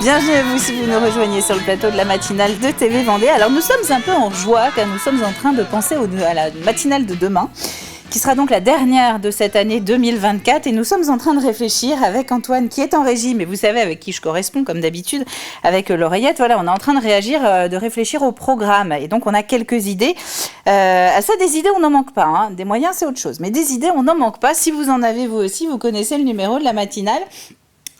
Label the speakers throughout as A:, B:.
A: Bienvenue à vous si vous nous rejoignez sur le plateau de la matinale de TV Vendée. Alors nous sommes un peu en joie car nous sommes en train de penser à la matinale de demain, qui sera donc la dernière de cette année 2024. Et nous sommes en train de réfléchir avec Antoine qui est en régie, mais vous savez avec qui je corresponds comme d'habitude, avec l'oreillette. Voilà, on est en train de réfléchir au programme. Et donc on a quelques idées. Des idées on n'en manque pas, hein. Des moyens c'est autre chose. Mais des idées on n'en manque pas. Si vous en avez vous aussi, vous connaissez le numéro de la matinale.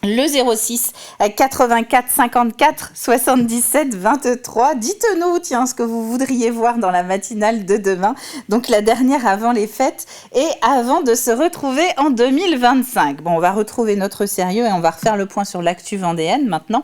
A: Le 06 84 54 77 23. Dites-nous, tiens, ce que vous voudriez voir dans la matinale de demain. Donc la dernière avant les fêtes et avant de se retrouver en 2025. Bon, on va retrouver notre sérieux et on va refaire le point sur l'actu vendéenne maintenant.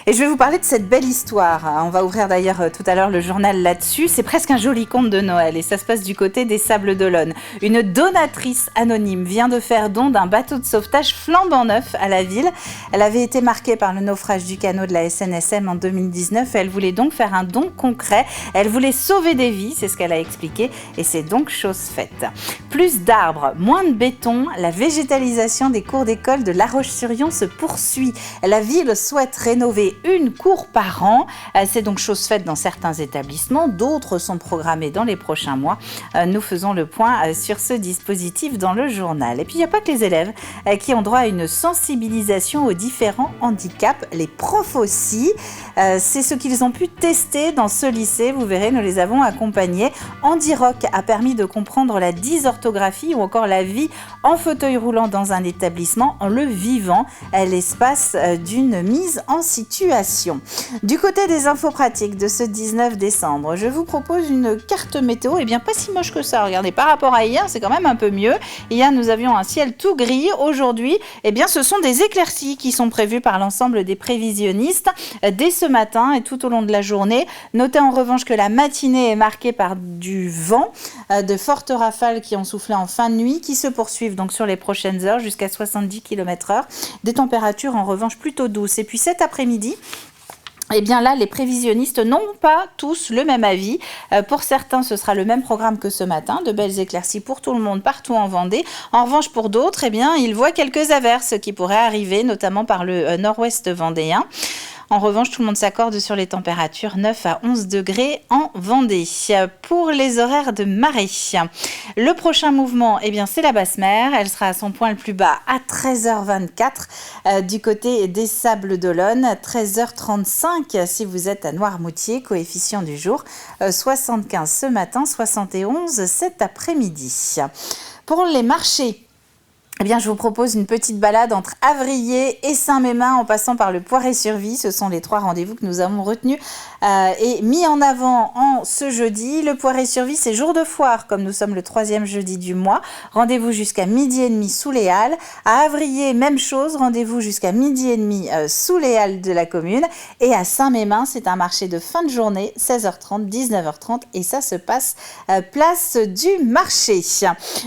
A: Et je vais vous parler de cette belle histoire. On va ouvrir d'ailleurs tout à l'heure le journal là-dessus. C'est presque un joli conte de Noël et ça se passe du côté des Sables d'Olonne. Une donatrice anonyme vient de faire don d'un bateau de sauvetage flambant neuf à la ville. Elle avait été marquée par le naufrage du canot de la SNSM en 2019 et elle voulait donc faire un don concret. Elle voulait sauver des vies, c'est ce qu'elle a expliqué et c'est donc chose faite. Plus d'arbres, moins de béton, la végétalisation des cours d'école de La Roche-sur-Yon se poursuit. La ville souhaite rénover une cour par an. C'est donc chose faite dans certains établissements, d'autres sont programmés dans les prochains mois. Nous faisons le point sur ce dispositif dans le journal. Et puis il n'y a pas que les élèves qui ont droit à une sensibilisation aux différents handicaps, les profs aussi. C'est ce qu'ils ont pu tester dans ce lycée. Vous verrez, nous les avons accompagnés. Andy Rock a permis de comprendre la dysorthographie ou encore la vie en fauteuil roulant dans un établissement en le vivant, l'espace d'une mise en situation. Du côté des infos pratiques de ce 19 décembre, je vous propose une carte météo, et bien pas si moche que ça. Regardez, par rapport à hier, c'est quand même un peu mieux. Hier, nous avions un ciel tout gris. Aujourd'hui, eh bien, ce sont des éclaircies qui sont prévues par l'ensemble des prévisionnistes dès ce matin et tout au long de la journée. Notez en revanche que la matinée est marquée par du vent, de fortes rafales qui ont soufflé en fin de nuit, qui se poursuivent donc sur les prochaines heures jusqu'à 70 km/h. Des températures en revanche plutôt douces. Et puis cet après-midi, eh bien là, les prévisionnistes n'ont pas tous le même avis. Pour certains, ce sera le même programme que ce matin, de belles éclaircies pour tout le monde, partout en Vendée. En revanche, pour d'autres, eh bien, ils voient quelques averses qui pourraient arriver, notamment par le nord-ouest vendéen. En revanche, tout le monde s'accorde sur les températures 9 à 11 degrés en Vendée. Pour les horaires de marée, le prochain mouvement, eh bien, c'est la basse mer. Elle sera à son point le plus bas à 13h24 du côté des Sables d'Olonne. 13h35 si vous êtes à Noirmoutier. Coefficient du jour 75 ce matin, 71 cet après-midi. Pour les marchés, eh bien, je vous propose une petite balade entre Avrier et Saint-Mémin en passant par le Poiré-sur-Vie. Ce sont les trois rendez-vous que nous avons retenus et mis en avant en ce jeudi. Le Poiré-sur-Vie, c'est jour de foire, comme nous sommes le 3e jeudi du mois. Rendez-vous jusqu'à 12h30 sous les Halles. À Avrier, même chose, rendez-vous jusqu'à 12h30 sous les Halles de la commune. Et à Saint-Mémin, c'est un marché de fin de journée, 16h30, 19h30. Et ça se passe place du marché.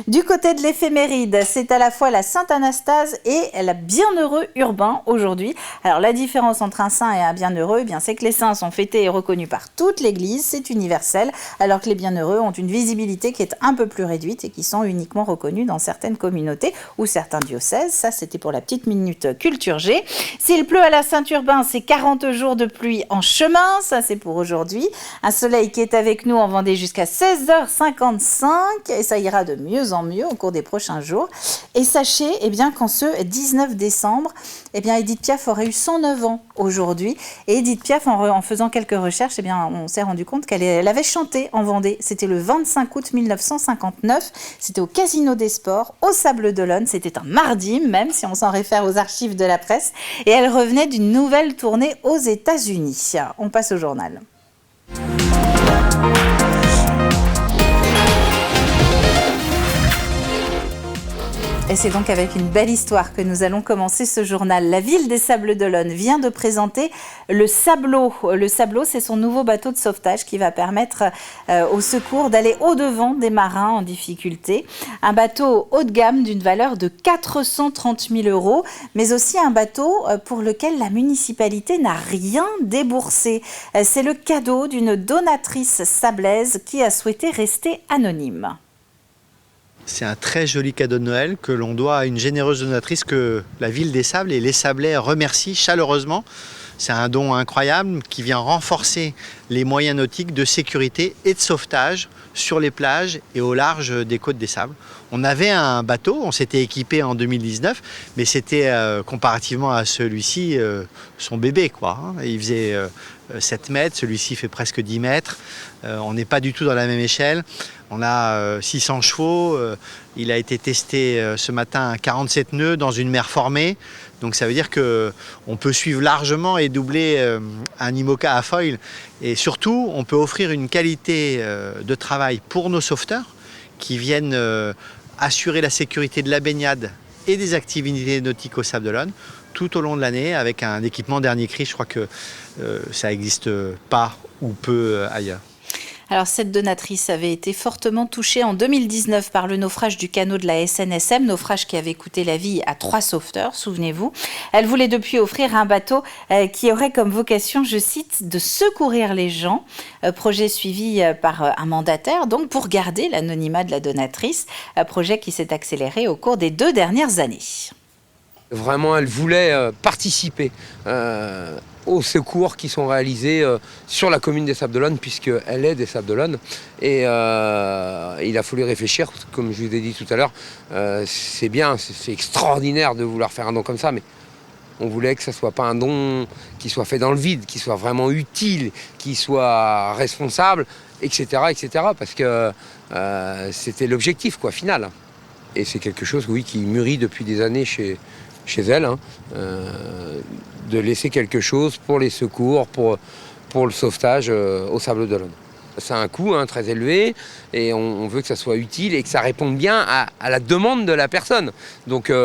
A: Du côté de l'éphéméride, c'est à la fois la Sainte-Anastase et la Bienheureux urbain aujourd'hui. Alors la différence entre un saint et un bienheureux, eh bien, c'est que les saints sont fêtés et reconnus par toute l'Église, c'est universel, alors que les bienheureux ont une visibilité qui est un peu plus réduite et qui sont uniquement reconnus dans certaines communautés ou certains diocèses. Ça, c'était pour la petite minute culture G. S'il pleut à la Saint-Urbain, c'est 40 jours de pluie en chemin, ça c'est pour aujourd'hui. Un soleil qui est avec nous en Vendée jusqu'à 16h55 et ça ira de mieux en mieux au cours des prochains jours. Et sachez eh bien, qu'en ce 19 décembre, eh bien, Édith Piaf aurait eu 109 ans aujourd'hui. Et Édith Piaf, en faisant quelques recherches, eh bien, on s'est rendu compte qu'elle avait chanté en Vendée. C'était le 25 août 1959. C'était au Casino des Sports, au Sables d'Olonne. C'était un mardi, même si on s'en réfère aux archives de la presse. Et elle revenait d'une nouvelle tournée aux États-Unis. On passe au journal. Et c'est donc avec une belle histoire que nous allons commencer ce journal. La ville des Sables d'Olonne vient de présenter le Sablot. Le Sablot, c'est son nouveau bateau de sauvetage qui va permettre au secours d'aller au-devant des marins en difficulté. Un bateau haut de gamme d'une valeur de 430 000 €, mais aussi un bateau pour lequel la municipalité n'a rien déboursé. C'est le cadeau d'une donatrice sablaise qui a souhaité rester anonyme.
B: C'est un très joli cadeau de Noël que l'on doit à une généreuse donatrice que la ville des Sables et les Sablais remercient chaleureusement. C'est un don incroyable qui vient renforcer les moyens nautiques de sécurité et de sauvetage sur les plages et au large des côtes des Sables. On avait un bateau, on s'était équipé en 2019, mais c'était comparativement à celui-ci son bébé, quoi. Il faisait 7 mètres, celui-ci fait presque 10 mètres. On n'est pas du tout dans la même échelle. On a 600 chevaux. Il a été testé ce matin à 47 nœuds dans une mer formée. Donc ça veut dire qu'on peut suivre largement et doubler un IMOCA à foil. Et surtout, on peut offrir une qualité de travail pour nos sauveteurs qui viennent assurer la sécurité de la baignade et des activités nautiques au Sable d'Olonne tout au long de l'année avec un équipement dernier cri. Je crois que ça n'existe pas ou peu ailleurs.
A: Alors cette donatrice avait été fortement touchée en 2019 par le naufrage du canot de la SNSM, naufrage qui avait coûté la vie à 3 sauveteurs, souvenez-vous. Elle voulait depuis offrir un bateau qui aurait comme vocation, je cite, de secourir les gens. Projet suivi par un mandataire, donc pour garder l'anonymat de la donatrice, un projet qui s'est accéléré au cours des 2 dernières années.
C: Vraiment, elle voulait participer aux secours qui sont réalisés sur la commune des Sables d'Olonne, puisqu'elle est des Sables d'Olonne. Et il a fallu réfléchir, comme je vous ai dit tout à l'heure, c'est bien, c'est extraordinaire de vouloir faire un don comme ça, mais on voulait que ça ne soit pas un don qui soit fait dans le vide, qui soit vraiment utile, qui soit responsable, etc., parce que c'était l'objectif, quoi, final. Et c'est quelque chose, oui, qui mûrit depuis des années chez elle, de laisser quelque chose pour les secours, pour le sauvetage au Sable d'Olonne. C'est un coût très élevé et on veut que ça soit utile et que ça réponde bien à la demande de la personne. Donc oui,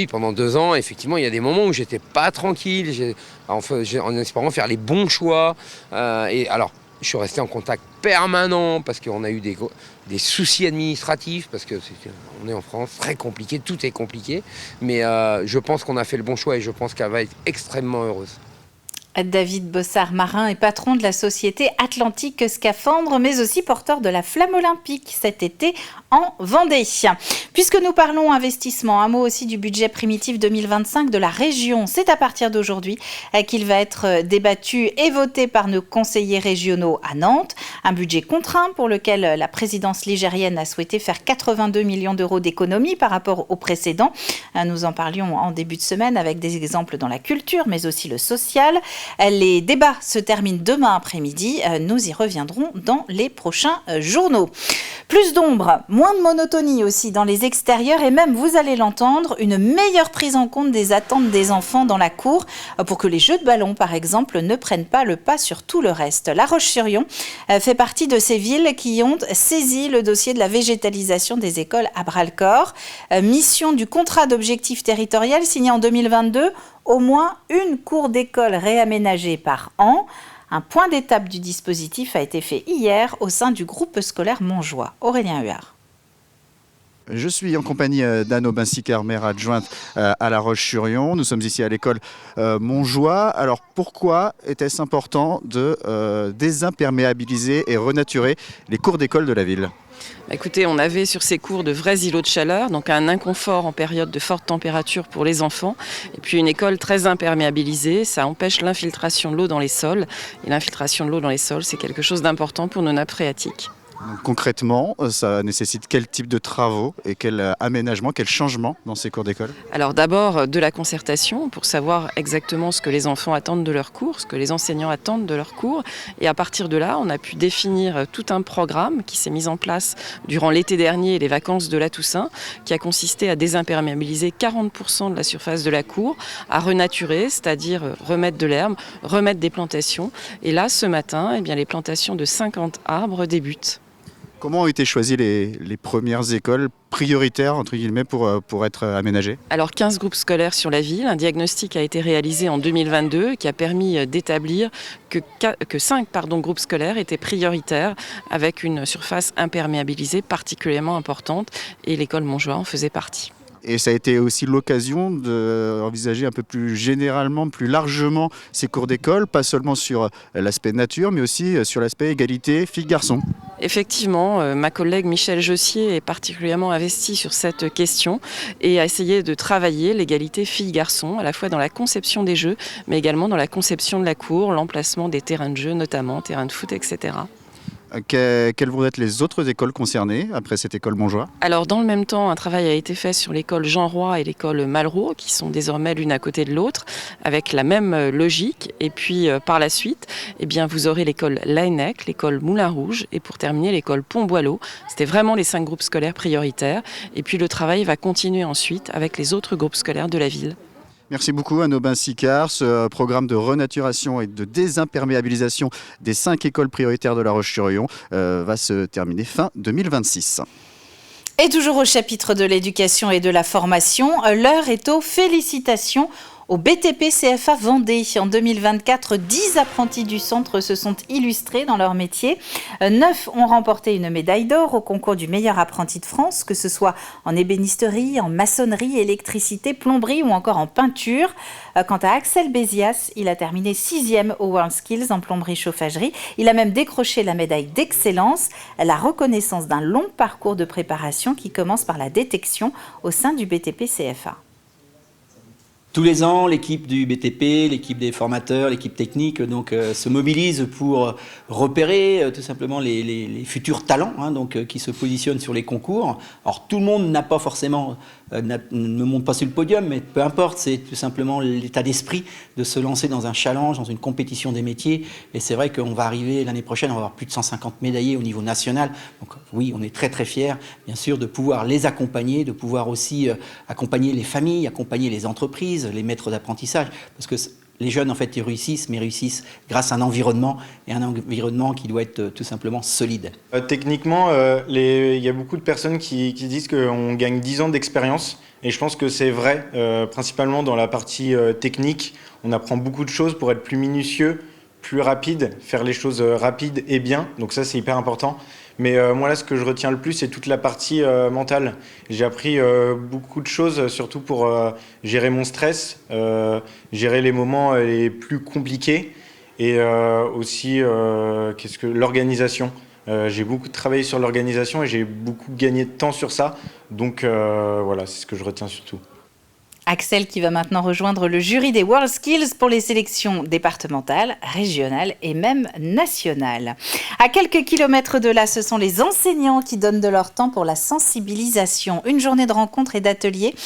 C: pendant 2 ans, effectivement, il y a des moments où j'étais pas tranquille, en espérant faire les bons choix. Et alors, je suis resté en contact permanent parce qu'on a eu des soucis administratifs, parce qu'on est en France, très compliqué, tout est compliqué. Mais je pense qu'on a fait le bon choix et je pense qu'elle va être extrêmement heureuse.
A: David Bossard, marin et patron de la société Atlantique Scaphandre, mais aussi porteur de la flamme olympique cet été en Vendée. Puisque nous parlons investissement, un mot aussi du budget primitif 2025 de la région. C'est à partir d'aujourd'hui qu'il va être débattu et voté par nos conseillers régionaux à Nantes. Un budget contraint pour lequel la présidence ligérienne a souhaité faire 82 millions d'euros d'économies par rapport au précédent. Nous en parlions en début de semaine avec des exemples dans la culture, mais aussi le social. Les débats se terminent demain après-midi. Nous y reviendrons dans les prochains journaux. Plus d'ombre, moins de monotonie aussi dans les extérieurs et même, vous allez l'entendre, une meilleure prise en compte des attentes des enfants dans la cour pour que les jeux de ballon, par exemple, ne prennent pas le pas sur tout le reste. La Roche-sur-Yon fait partie de ces villes qui ont saisi le dossier de la végétalisation des écoles à bras-le-corps. Mission du contrat d'objectif territorial signé en 2022. Au moins une cour d'école réaménagée par an. Un point d'étape du dispositif a été fait hier au sein du groupe scolaire Montjoie. Aurélien Huard.
D: Je suis en compagnie d'Anne Aubin-Sicard, maire adjointe à La Roche-sur-Yon. Nous sommes ici à l'école Montjoie. Alors pourquoi était-ce important de désimperméabiliser et renaturer les cours d'école de la ville ?
E: Écoutez, on avait sur ces cours de vrais îlots de chaleur, donc un inconfort en période de forte température pour les enfants. Et puis une école très imperméabilisée, ça empêche l'infiltration de l'eau dans les sols. Et l'infiltration de l'eau dans les sols, c'est quelque chose d'important pour nos nappes phréatiques.
D: Donc, concrètement, ça nécessite quel type de travaux et quel aménagement, quel changement dans ces cours d'école ?
E: Alors d'abord de la concertation pour savoir exactement ce que les enfants attendent de leurs cours, ce que les enseignants attendent de leurs cours. Et à partir de là, on a pu définir tout un programme qui s'est mis en place durant l'été dernier et les vacances de la Toussaint, qui a consisté à désimperméabiliser 40% de la surface de la cour, à renaturer, c'est-à-dire remettre de l'herbe, remettre des plantations. Et là, ce matin, les plantations de 50 arbres débutent.
D: Comment ont été choisies les premières écoles prioritaires entre guillemets pour être aménagées ?
E: Alors 15 groupes scolaires sur la ville. Un diagnostic a été réalisé en 2022 qui a permis d'établir que 5 groupes scolaires étaient prioritaires avec une surface imperméabilisée particulièrement importante et l'école Montjoie en faisait partie.
D: Et ça a été aussi l'occasion d'envisager un peu plus généralement, plus largement ces cours d'école, pas seulement sur l'aspect nature, mais aussi sur l'aspect égalité filles-garçons.
E: Effectivement, ma collègue Michel Jossier est particulièrement investie sur cette question et a essayé de travailler l'égalité filles-garçons, à la fois dans la conception des jeux, mais également dans la conception de la cour, l'emplacement des terrains de jeu, notamment terrains de foot, etc.
D: Quelles vont être les autres écoles concernées après cette école Montjoie?
E: Alors dans le même temps, un travail a été fait sur l'école Jean Roy et l'école Malraux, qui sont désormais l'une à côté de l'autre, avec la même logique. Et puis par la suite, vous aurez l'école Laennec, l'école Moulin Rouge et pour terminer l'école Pont-Boileau. C'était vraiment les 5 groupes scolaires prioritaires. Et puis le travail va continuer ensuite avec les autres groupes scolaires de la ville.
D: Merci beaucoup Anne Aubin-Sicard. Ce programme de renaturation et de désimperméabilisation des 5 écoles prioritaires de La Roche-sur-Yon va se terminer fin 2026.
A: Et toujours au chapitre de l'éducation et de la formation, l'heure est aux félicitations au BTP CFA Vendée. En 2024, 10 apprentis du centre se sont illustrés dans leur métier. 9 ont remporté une médaille d'or au concours du meilleur apprenti de France, que ce soit en ébénisterie, en maçonnerie, électricité, plomberie ou encore en peinture. Quant à Axel Bézias, il a terminé 6e au WorldSkills en plomberie-chauffagerie. Il a même décroché la médaille d'excellence, la reconnaissance d'un long parcours de préparation qui commence par la détection au sein du BTP CFA.
F: Tous les ans, l'équipe du BTP, l'équipe des formateurs, l'équipe technique se mobilise pour repérer tout simplement les futurs talents qui se positionnent sur les concours. Alors tout le monde n'a pas forcément ne monte pas sur le podium, mais peu importe, c'est tout simplement l'état d'esprit de se lancer dans un challenge, dans une compétition des métiers. Et c'est vrai qu'on va arriver l'année prochaine, on va avoir plus de 150 médaillés au niveau national. Donc oui, on est très très fiers, bien sûr, de pouvoir les accompagner, de pouvoir aussi accompagner les familles, accompagner les entreprises, les maîtres d'apprentissage, parce que les jeunes, en fait, ils réussissent, mais réussissent grâce à un environnement, et un environnement qui doit être tout simplement solide.
G: Techniquement, il y a beaucoup de personnes qui disent qu'on gagne 10 ans d'expérience, et je pense que c'est vrai, principalement dans la partie technique. On apprend beaucoup de choses pour être plus minutieux, plus rapide, faire les choses rapides et bien, donc ça c'est hyper important. Mais moi là, ce que je retiens le plus, c'est toute la partie mentale. J'ai appris beaucoup de choses, surtout pour gérer mon stress, gérer les moments les plus compliqués et aussi l'organisation. J'ai beaucoup travaillé sur l'organisation et j'ai beaucoup gagné de temps sur ça. Donc voilà, c'est ce que je retiens surtout.
A: Axel qui va maintenant rejoindre le jury des WorldSkills pour les sélections départementales, régionales et même nationales. À quelques kilomètres de là, ce sont les enseignants qui donnent de leur temps pour la sensibilisation. Une journée de rencontres et d'ateliers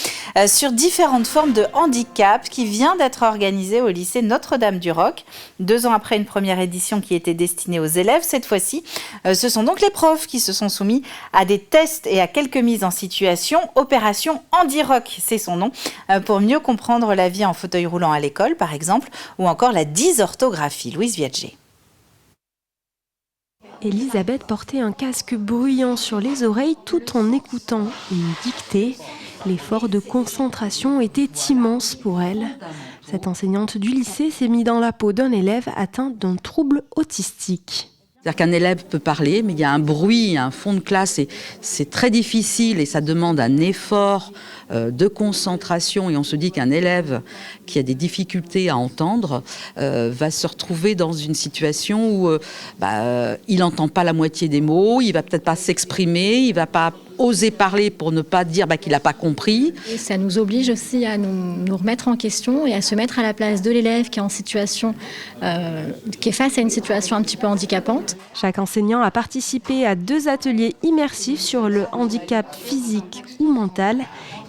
A: sur différentes formes de handicap qui vient d'être organisée au lycée Notre-Dame-du-Roc. 2 ans après une première édition qui était destinée aux élèves, cette fois-ci, ce sont donc les profs qui se sont soumis à des tests et à quelques mises en situation. Opération Handi-Roc, c'est son nom. Pour mieux comprendre la vie en fauteuil roulant à l'école, par exemple, ou encore la dysorthographie. Louise Viager.
H: Elisabeth portait un casque bruyant sur les oreilles tout en écoutant une dictée. L'effort de concentration était immense pour elle. Cette enseignante du lycée s'est mise dans la peau d'un élève atteint d'un trouble autistique.
I: C'est-à-dire qu'un élève peut parler, mais il y a un bruit, un fond de classe, et c'est très difficile et ça demande un effort de concentration. Et on se dit qu'un élève qui a des difficultés à entendre va se retrouver dans une situation où il n'entend pas la moitié des mots, il va peut-être pas s'exprimer, il va pas oser parler pour ne pas dire qu'il n'a pas compris.
J: Et ça nous oblige aussi à nous remettre en question et à se mettre à la place de l'élève qui est en situation, qui est face à une situation un petit peu handicapante.
H: Chaque enseignant a participé à 2 ateliers immersifs sur le handicap physique ou mental.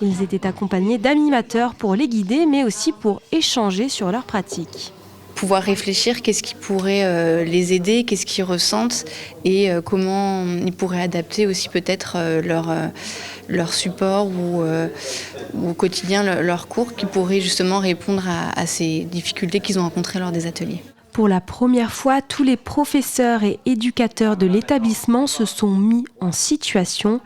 H: Ils étaient accompagnés d'animateurs pour les guider, mais aussi pour échanger sur leurs pratiques.
K: Pouvoir réfléchir, qu'est-ce qui pourrait les aider, qu'est-ce qu'ils ressentent et comment ils pourraient adapter aussi peut-être leur support ou au quotidien leur cours qui pourrait justement répondre à ces difficultés qu'ils ont rencontrées lors des ateliers.
H: Pour la première fois, tous les professeurs et éducateurs de l'établissement se sont mis en situation.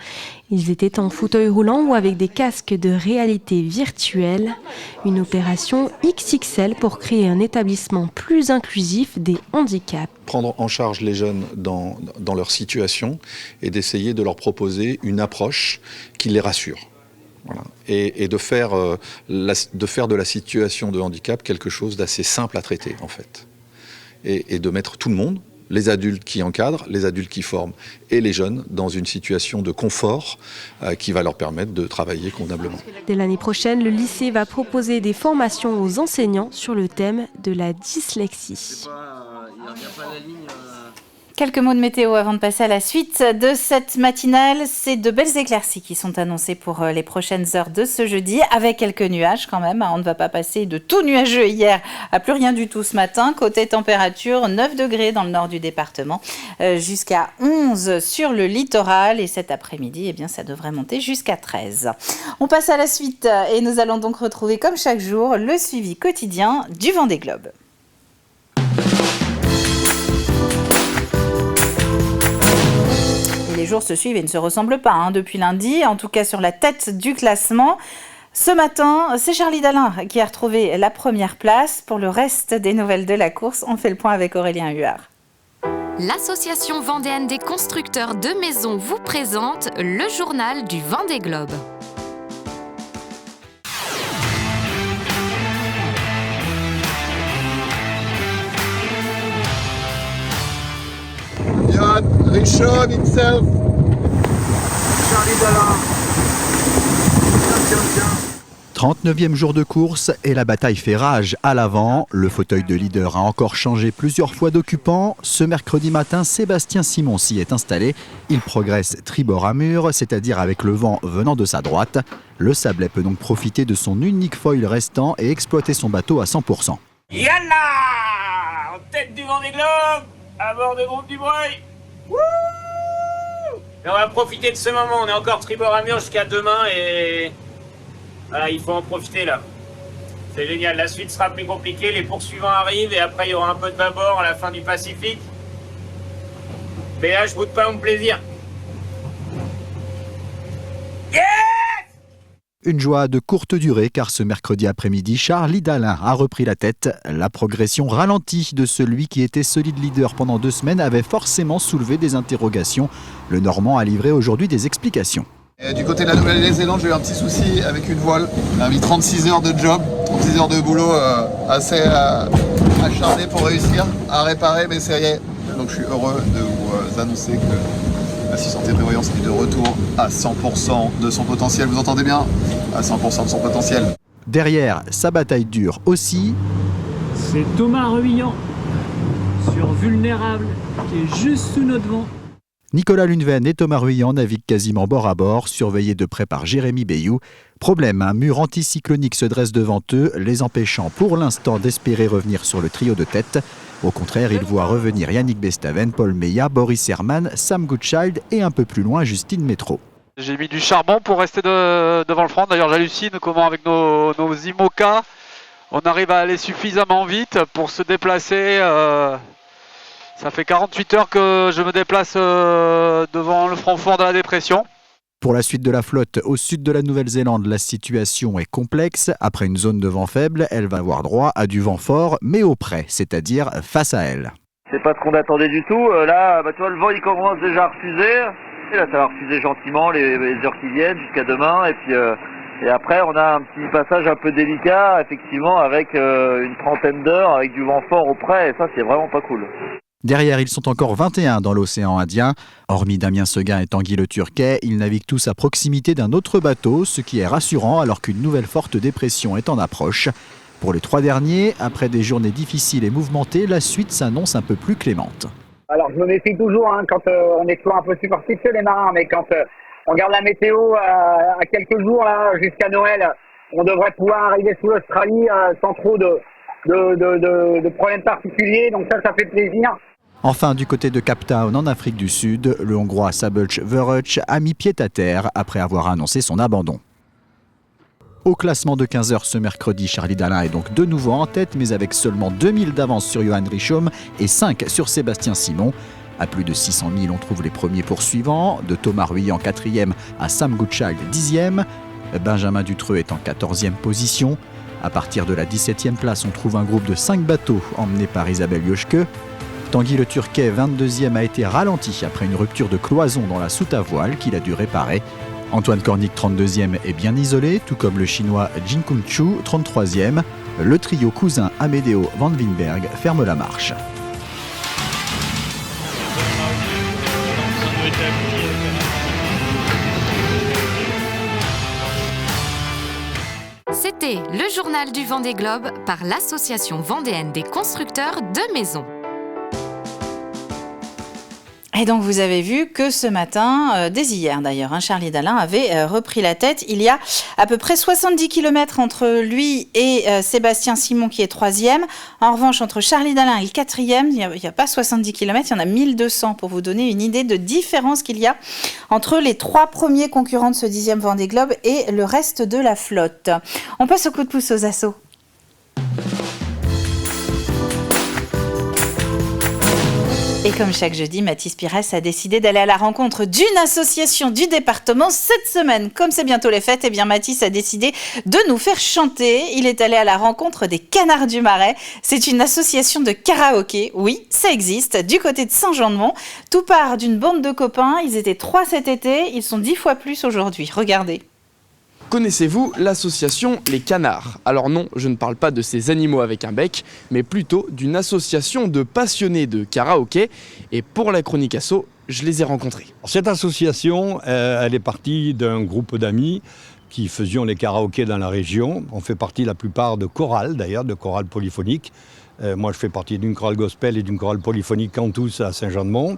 H: Ils étaient en fauteuil roulant ou avec des casques de réalité virtuelle. Une opération XXL pour créer un établissement plus inclusif des handicaps.
L: Prendre en charge les jeunes dans leur situation et d'essayer de leur proposer une approche qui les rassure. Voilà. Et de faire de la situation de handicap quelque chose d'assez simple à traiter, en fait. Et de mettre tout le monde, les adultes qui encadrent, les adultes qui forment et les jeunes dans une situation de confort qui va leur permettre de travailler convenablement.
H: Dès l'année prochaine, le lycée va proposer des formations aux enseignants sur le thème de la dyslexie.
A: Quelques mots de météo avant de passer à la suite de cette matinale. C'est de belles éclaircies qui sont annoncées pour les prochaines heures de ce jeudi, avec quelques nuages quand même. On ne va pas passer de tout nuageux hier à plus rien du tout ce matin. Côté température, 9 degrés dans le nord du département, jusqu'à 11 sur le littoral. Et cet après-midi, eh bien, ça devrait monter jusqu'à 13. On passe à la suite et nous allons donc retrouver, comme chaque jour, le suivi quotidien du Vendée Globe. Les jours se suivent et ne se ressemblent pas depuis lundi, en tout cas sur la tête du classement. Ce matin, c'est Charlie Dalin qui a retrouvé la première place. Pour le reste des nouvelles de la course, on fait le point avec Aurélien Huard.
M: L'Association vendéenne des constructeurs de maisons vous présente le journal du Vendée Globe.
N: Jan Richow himself. Charlie Dalin.
D: 39e jour de course et la bataille fait rage à l'avant. Le fauteuil de leader a encore changé plusieurs fois d'occupant. Ce mercredi matin, Sébastien Simon s'y est installé. Il progresse tribord à mur, c'est-à-dire avec le vent venant de sa droite. Le Sablais peut donc profiter de son unique foil restant et exploiter son bateau à 100%.
O: Yalla, en tête du Vendée Globe, à bord de Groupe du Breuil. Wouh! Et on va profiter de ce moment, on est encore tribord à mur jusqu'à demain et voilà, il faut en profiter là. C'est génial, la suite sera plus compliquée, les poursuivants arrivent et après il y aura un peu de bâbord à la fin du Pacifique. Mais là je boude pas mon plaisir. Yeah!
D: Une joie de courte durée car ce mercredi après-midi, Charlie Dalin a repris la tête. La progression ralentie de celui qui était solide leader pendant 2 semaines avait forcément soulevé des interrogations. Le Normand a livré aujourd'hui des explications.
N: Et du côté de la Nouvelle-Zélande, j'ai eu un petit souci avec une voile. On a mis 36 heures de job, 36 heures de boulot assez acharné pour réussir à réparer, mais ça y est. Donc je suis heureux de vous annoncer que la 600 Brillant est de retour à 100% de son potentiel. Vous entendez bien? À 100% de son potentiel.
D: Derrière, sa bataille dure aussi.
P: C'est Thomas Ruillant sur Vulnérable qui est juste sous notre vent.
D: Nicolas Luneven et Thomas Ruillant naviguent quasiment bord à bord, surveillés de près par Jérémy Bayou. Problème, un mur anticyclonique se dresse devant eux, les empêchant pour l'instant d'espérer revenir sur le trio de tête. Au contraire, ils voient revenir Yannick Bestaven, Paul Meillat, Boris Herman, Sam Goodchild et un peu plus loin Justine Métro.
Q: J'ai mis du charbon pour rester devant le front. D'ailleurs, j'hallucine comment avec nos IMOCA, on arrive à aller suffisamment vite pour se déplacer. Ça fait 48 heures que je me déplace devant le front fort de la dépression.
D: Pour la suite de la flotte, au sud de la Nouvelle-Zélande, la situation est complexe. Après une zone de vent faible, elle va avoir droit à du vent fort, mais au près, c'est-à-dire face à elle.
R: C'est pas ce qu'on attendait du tout. Là, tu vois, le vent il commence déjà à refuser. Et là, ça va refuser gentiment les heures qui viennent jusqu'à demain. Et puis, et après, on a un petit passage un peu délicat, effectivement, avec une trentaine d'heures, avec du vent fort au près. Et ça, c'est vraiment pas cool.
D: Derrière, ils sont encore 21 dans l'océan Indien. Hormis Damien Seguin et Tanguy Le Turquet, ils naviguent tous à proximité d'un autre bateau, ce qui est rassurant alors qu'une nouvelle forte dépression est en approche. Pour les 3 derniers, après des journées difficiles et mouvementées, la suite s'annonce un peu plus clémente.
S: Alors je me méfie toujours quand on est toujours un peu superstitieux les marins, mais quand on regarde la météo à quelques jours là jusqu'à Noël, on devrait pouvoir arriver sous l'Australie sans trop de problèmes particuliers, donc ça fait plaisir.
D: Enfin, du côté de Cape Town, en Afrique du Sud, le Hongrois Szabolcs Verőc a mis pied à terre après avoir annoncé son abandon. Au classement de 15h ce mercredi, Charlie Dalin est donc de nouveau en tête, mais avec seulement 2000 d'avance sur Johan Richow et 5 sur Sébastien Simon. À plus de 600 000, on trouve les premiers poursuivants, de Thomas Ruillant 4e à Sam Goodchild 10e. Benjamin Dutreux est en 14e position. À partir de la 17e place, on trouve un groupe de 5 bateaux emmenés par Isabelle Joschke. Tanguy Le Turquet, 22e, a été ralenti après une rupture de cloison dans la soute à voile qu'il a dû réparer. Antoine Cornic, 32e, est bien isolé, tout comme le chinois Jin Kun-chu, 33e. Le trio cousin Amedeo van Winberg ferme la marche.
M: C'était le journal du Vendée Globe par l'Association vendéenne des constructeurs de maisons.
A: Et donc vous avez vu que ce matin, dès hier d'ailleurs, Charlie Dalin avait repris la tête. Il y a à peu près 70 km entre lui et Sébastien Simon qui est 3e. En revanche, entre Charlie Dalin et le 4e, il n'y a pas 70 km, il y en a 1200 pour vous donner une idée de différence qu'il y a entre les 3 premiers concurrents de ce 10e Vendée Globe et le reste de la flotte. On passe au coup de pouce aux assos. Et comme chaque jeudi, Mathis Pires a décidé d'aller à la rencontre d'une association du département. Cette semaine, comme c'est bientôt les fêtes, eh bien Mathis a décidé de nous faire chanter. Il est allé à la rencontre des Canards du Marais. C'est une association de karaoké. Oui, ça existe, du côté de Saint-Jean-de-Mont. Tout part d'une bande de copains. Ils étaient 3 cet été. Ils sont 10 fois plus aujourd'hui. Regardez.
T: Connaissez-vous l'association Les Canards? Alors non, je ne parle pas de ces animaux avec un bec, mais plutôt d'une association de passionnés de karaoké. Et pour la chronique asso, je les ai rencontrés.
U: Cette association, elle est partie d'un groupe d'amis qui faisions les karaokés dans la région. On fait partie la plupart de chorales d'ailleurs, de chorales polyphoniques. Moi je fais partie d'une chorale gospel et d'une chorale polyphonique Cantus à Saint-Jean-de-Mont.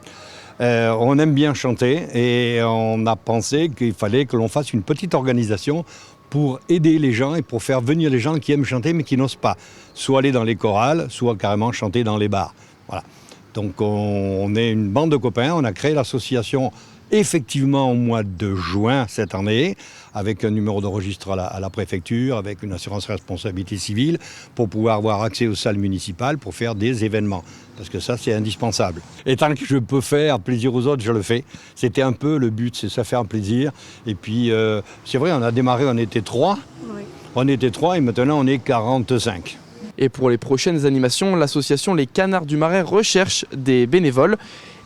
U: On aime bien chanter et on a pensé qu'il fallait que l'on fasse une petite organisation pour aider les gens et pour faire venir les gens qui aiment chanter mais qui n'osent pas. Soit aller dans les chorales, soit carrément chanter dans les bars. Voilà. Donc on est une bande de copains, on a créé l'association effectivement au mois de juin cette année, avec un numéro de registre à la préfecture, avec une assurance responsabilité civile, pour pouvoir avoir accès aux salles municipales pour faire des événements. Parce que ça, c'est indispensable. Et tant que je peux faire plaisir aux autres, je le fais. C'était un peu le but, c'est ça, faire plaisir. Et puis, c'est vrai, on a démarré, on était 3. Oui. On était 3 et maintenant, on est 45.
T: Et pour les prochaines animations, l'association Les Canards du Marais recherche des bénévoles.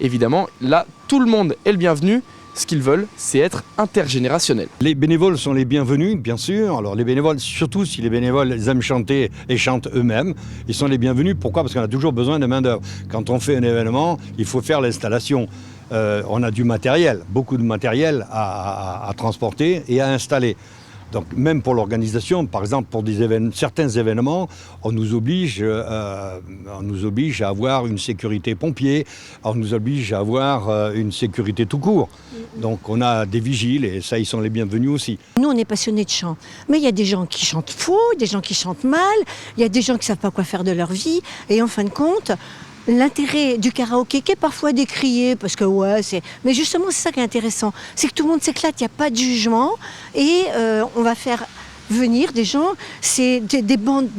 T: Évidemment, là, tout le monde est le bienvenu. Ce qu'ils veulent, c'est être intergénérationnel.
U: Les bénévoles sont les bienvenus, bien sûr. Alors les bénévoles, surtout si les bénévoles aiment chanter et chantent eux-mêmes, ils sont les bienvenus. Pourquoi ? Parce qu'on a toujours besoin de main-d'œuvre. Quand on fait un événement, il faut faire l'installation. On a du matériel, beaucoup de matériel à transporter et à installer. Donc même pour l'organisation, par exemple pour certains événements, on nous oblige à avoir une sécurité pompier, on nous oblige à avoir une sécurité tout court. Donc on a des vigiles et ça, ils sont les bienvenus aussi.
V: Nous, on est passionnés de chant, mais il y a des gens qui chantent faux, des gens qui chantent mal, il y a des gens qui ne savent pas quoi faire de leur vie et en fin de compte, l'intérêt du karaoké qui est parfois décrié, parce que ouais, mais justement c'est ça qui est intéressant, c'est que tout le monde s'éclate, il n'y a pas de jugement et on va faire venir des gens, c'est des bandes,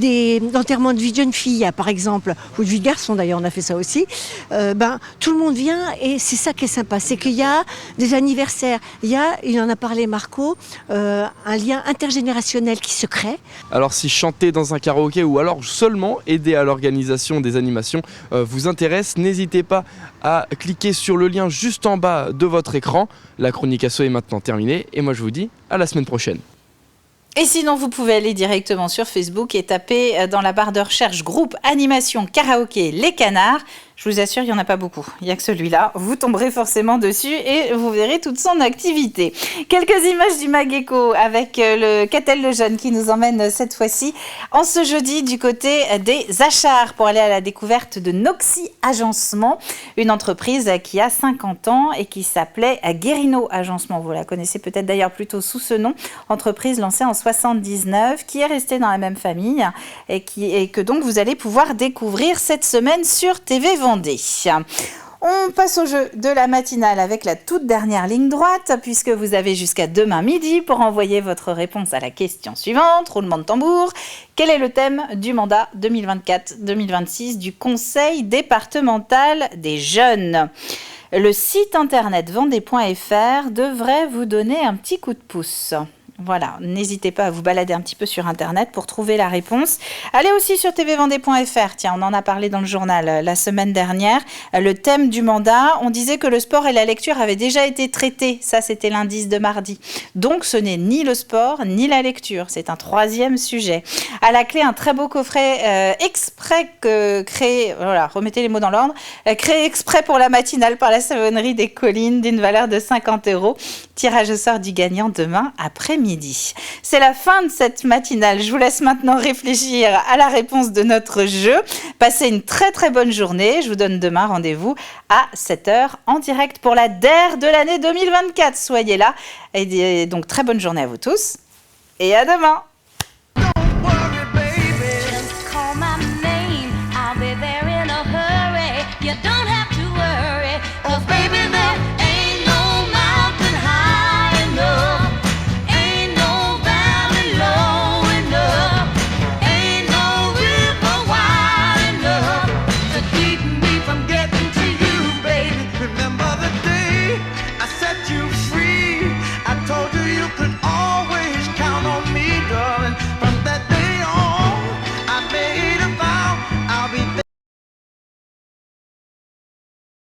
V: d'enterrement de vie de jeune fille, par exemple, ou de vie de garçon d'ailleurs, on a fait ça aussi. Tout le monde vient et c'est ça qui est sympa, c'est qu'il y a des anniversaires, il en a parlé Marco, un lien intergénérationnel qui se crée.
T: Alors si chanter dans un karaoké ou alors seulement aider à l'organisation des animations vous intéresse, n'hésitez pas à cliquer sur le lien juste en bas de votre écran. La chronique asso est maintenant terminée et moi je vous dis à la semaine prochaine.
A: Et sinon, vous pouvez aller directement sur Facebook et taper dans la barre de recherche groupe animation karaoké Les Canards. Je vous assure, il n'y en a pas beaucoup. Il n'y a que celui-là. Vous tomberez forcément dessus et vous verrez toute son activité. Quelques images du Mageco avec le Catel le Jeune qui nous emmène cette fois-ci en ce jeudi du côté des Achards pour aller à la découverte de Noxy Agencement, une entreprise qui a 50 ans et qui s'appelait Guérino Agencement. Vous la connaissez peut-être d'ailleurs plutôt sous ce nom. Entreprise lancée en 79 qui est restée dans la même famille et que donc vous allez pouvoir découvrir cette semaine sur TV Vendée. On passe au jeu de la matinale avec la toute dernière ligne droite puisque vous avez jusqu'à demain midi pour envoyer votre réponse à la question suivante. Roulement de tambour. Quel est le thème du mandat 2024-2026 du Conseil départemental des jeunes ? Le site internet vendée.fr devrait vous donner un petit coup de pouce. Voilà, n'hésitez pas à vous balader un petit peu sur Internet pour trouver la réponse. Allez aussi sur tvvendée.fr, tiens, on en a parlé dans le journal la semaine dernière. Le thème du mandat, on disait que le sport et la lecture avaient déjà été traités. Ça, c'était l'indice de mardi. Donc, ce n'est ni le sport, ni la lecture. C'est un troisième sujet. À la clé, un très beau coffret exprès créé, voilà, remettez les mots dans l'ordre, créé exprès pour la matinale par la Savonnerie des Collines d'une valeur de 50 €. Tirage au sort du gagnant demain après-midi. C'est la fin de cette matinale. Je vous laisse maintenant réfléchir à la réponse de notre jeu. Passez une très très bonne journée. Je vous donne demain rendez-vous à 7h en direct pour la DER de l'année 2024. Soyez là. Et donc très bonne journée à vous tous et à demain.